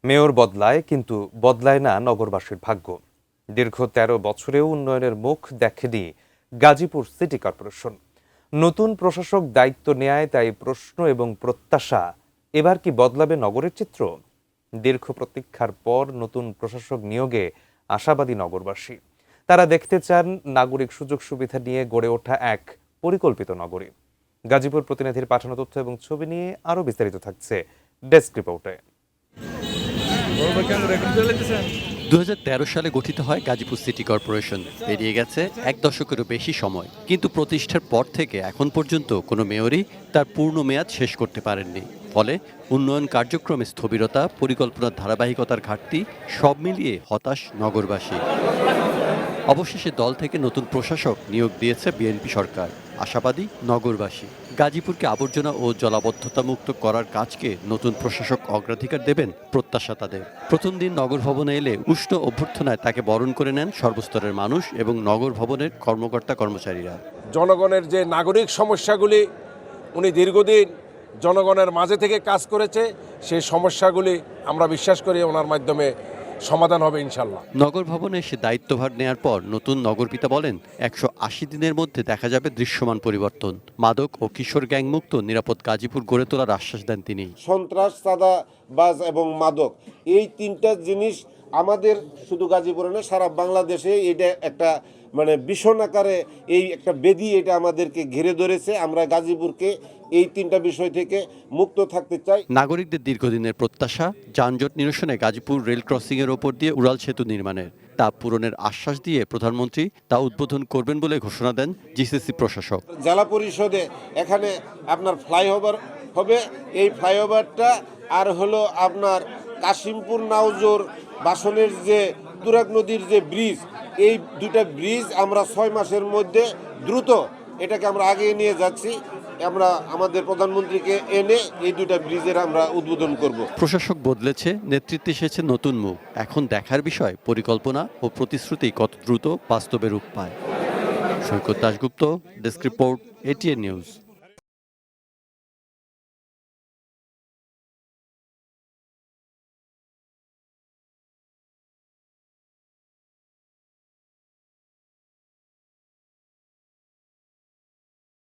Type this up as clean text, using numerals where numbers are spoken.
Mayor বদলায়, কিন্তু বদলায় না নগরবাসীর ভাগ্য। দীর্ঘ ১৩ বছরেও উন্নয়নের মুখ দেখেনি গাজীপুর সিটি কর্পোরেশন। নতুন প্রশাসক দায়িত্ব নেয়, তাই প্রশ্ন এবং প্রত্যাশা, এবার কি বদলাবে নগরের চিত্র? দীর্ঘ প্রতীক্ষার পর নতুন প্রশাসক নিয়োগে আশাবাদী নগরবাসী। তারা দেখতে চান নাগরিক সুযোগ সুবিধা নিয়ে গড়ে ওঠা এক পরিকল্পিত নগরী। গাজীপুর প্রতিনিধির পাঠানো তথ্য এবং ছবি নিয়ে আরও বিস্তারিত থাকছে ডেস্ক রিপোর্টে। ২০১৩ সালে গঠিত হয় গাজীপুর সিটি কর্পোরেশন। পেরিয়ে গেছে এক দশকেরও বেশি সময়, কিন্তু প্রতিষ্ঠার পর থেকে এখন পর্যন্ত কোনো মেয়রই তার পূর্ণ মেয়াদ শেষ করতে পারেননি। ফলে উন্নয়ন কার্যক্রমে স্থবিরতা, পরিকল্পনার ধারাবাহিকতার ঘাটতি, সব মিলিয়ে হতাশ নগরবাসী। অবশেষে দল থেকে নতুন প্রশাসক নিয়োগ দিয়েছে বিএনপি সরকার। আশাবাদী নগরবাসী। গাজীপুরকে আবর্জনা ও জলাবদ্ধতা মুক্ত করার কাজকে নতুন প্রশাসক অগ্রাধিকার দেবেন, প্রত্যাশা তাদের। প্রথম দিন নগর ভবনে এলে উষ্ণ অভ্যর্থনায় তাকে বরণ করে নেন সর্বস্তরের মানুষ এবং নগর ভবনের কর্মকর্তা কর্মচারীরা। জনগণের যে নাগরিক সমস্যাগুলি উনি দীর্ঘদিন জনগণের মাঝে থেকে কাজ করেছে, সেই সমস্যাগুলি আমরা বিশ্বাস করি ওনার মাধ্যমে সমাধান হবে ইনশাল্লাহ। নগর ভবনে এসে দায়িত্বভার নেয়ার পর নতুন নগরপিতা বলেন, ১৮০ দিনের মধ্যে দেখা যাবে দৃশ্যমান পরিবর্তন। মাদক ও কিশোর গ্যাংমুক্ত নিরাপদ গাজীপুর গড়ে তোলার আশ্বাস দেন তিনি। সন্ত্রাস, চাঁদাবাজ এবং মাদক, এই তিনটা জিনিস আমাদের শুধু গাজীপুরে না, সারা বাংলাদেশে এটা একটা ভীষণ আকারে এই একটা বেদি এটা আমাদেরকে ঘিরে ধরেছে। আমরা গাজীপুরকে এই তিনটা বিষয় থেকে মুক্ত থাকতে চাই। নাগরিকদের দীর্ঘদিনের প্রত্যাশা যানজট নিরসনে গাজীপুর রেল ক্রসিং এর ওপর দিয়ে উড়াল সেতু নির্মাণের তা পূরণের আশ্বাস দিয়ে প্রধানমন্ত্রী তা উদ্বোধন করবেন বলে ঘোষণা দেন জিসিসি প্রশাসক। জেলা পরিষদে এখানে আপনার ফ্লাইওভার হবে। এই ফ্লাইওভারটা আর হলো আপনার কাশিমপুর নাউজোর বাসনের যে তুরাগ নদীর যে ব্রিজ, এই দুটা ব্রিজ আমরা ৬ মাসের মধ্যে দ্রুত এটাকে আমরা আগিয়ে নিয়ে যাচ্ছি। আমরা আমাদের প্রধানমন্ত্রীকে এনে এই দুটা ব্রিজের আমরা উদ্বোধন করব। প্রশাসক বদলেছে, নেতৃত্বে এসেছে নতুন মুখ। এখন দেখার বিষয় পরিকল্পনা ও প্রতিশ্রুতি কত দ্রুত বাস্তবে রূপ পায়। Saikat Dasgupta, desk report, ATN news.